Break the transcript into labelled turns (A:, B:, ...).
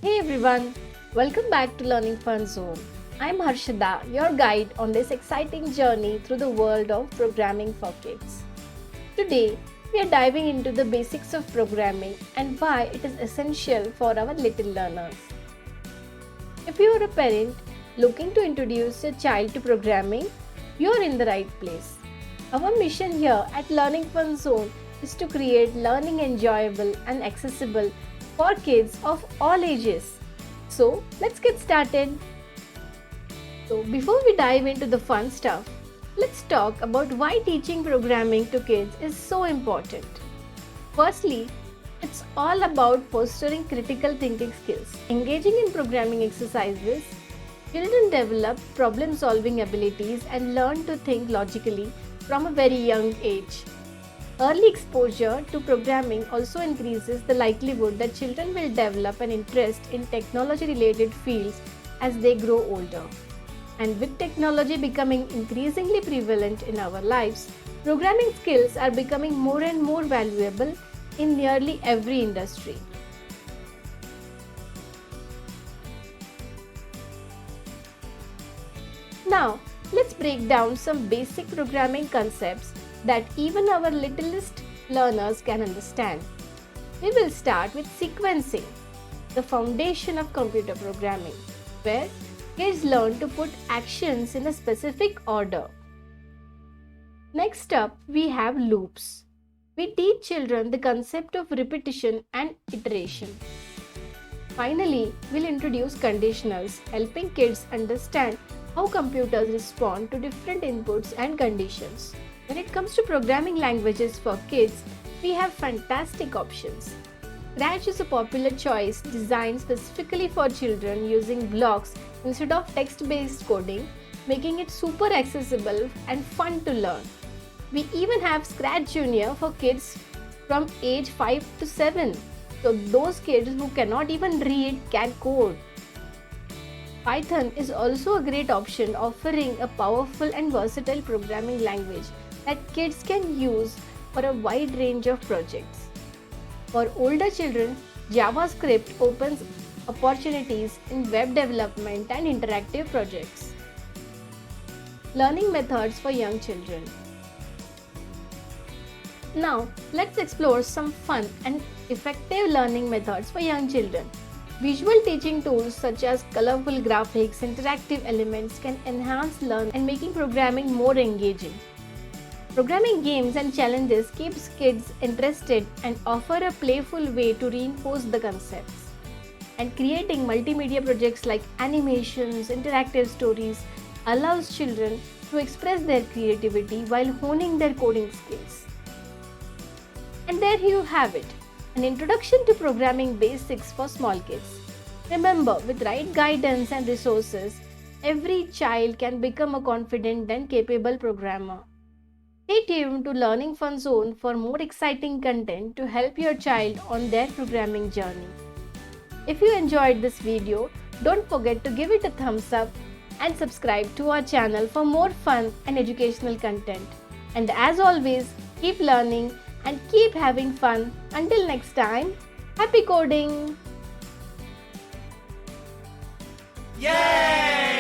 A: Hey everyone, welcome back to Learning Fun Zone. I'm Harshada, your guide on this exciting journey through the world of programming for kids. Today, we are diving into the basics of programming and why it is essential for our little learners. If you are a parent looking to introduce your child to programming, you are in the right place. Our mission here at Learning Fun Zone is to create learning enjoyable and accessible for kids of all ages. So, let's get started. So, before we dive into the fun stuff, let's talk about why teaching programming to kids is so important. Firstly, it's all about fostering critical thinking skills. Engaging in programming exercises, children develop problem solving abilities and learn to think logically from a very young age. Early exposure to programming also increases the likelihood that children will develop an interest in technology related fields as they grow older. And with technology becoming increasingly prevalent in our lives, programming skills are becoming more and more valuable in nearly every industry. Now, let's break down some basic programming concepts that even our littlest learners can understand. We will start with sequencing, the foundation of computer programming, where kids learn to put actions in a specific order. Next up, we have loops. We teach children the concept of repetition and iteration. Finally, we'll introduce conditionals, helping kids understand how computers respond to different inputs and conditions. When it comes to programming languages for kids, we have fantastic options. Scratch is a popular choice designed specifically for children using blocks instead of text-based coding, making it super accessible and fun to learn. We even have Scratch Junior for kids from age 5 to 7, so those kids who cannot even read can code. Python is also a great option, offering a powerful and versatile programming language that kids can use for a wide range of projects. For older children, JavaScript opens opportunities in web development and interactive projects. Learning methods for young children. Now, let's explore some fun and effective learning methods for young children. Visual teaching tools such as colorful graphics, interactive elements can enhance learning and making programming more engaging. Programming games and challenges keeps kids interested and offer a playful way to reinforce the concepts. And creating multimedia projects like animations, interactive stories allows children to express their creativity while honing their coding skills. And there you have it, an introduction to programming basics for small kids. Remember, with right guidance and resources, every child can become a confident and capable programmer. Stay tuned to Learning Fun Zone for more exciting content to help your child on their programming journey. If you enjoyed this video, don't forget to give it a thumbs up and subscribe to our channel for more fun and educational content. And as always, keep learning and keep having fun. Until next time, happy coding!
B: Yay!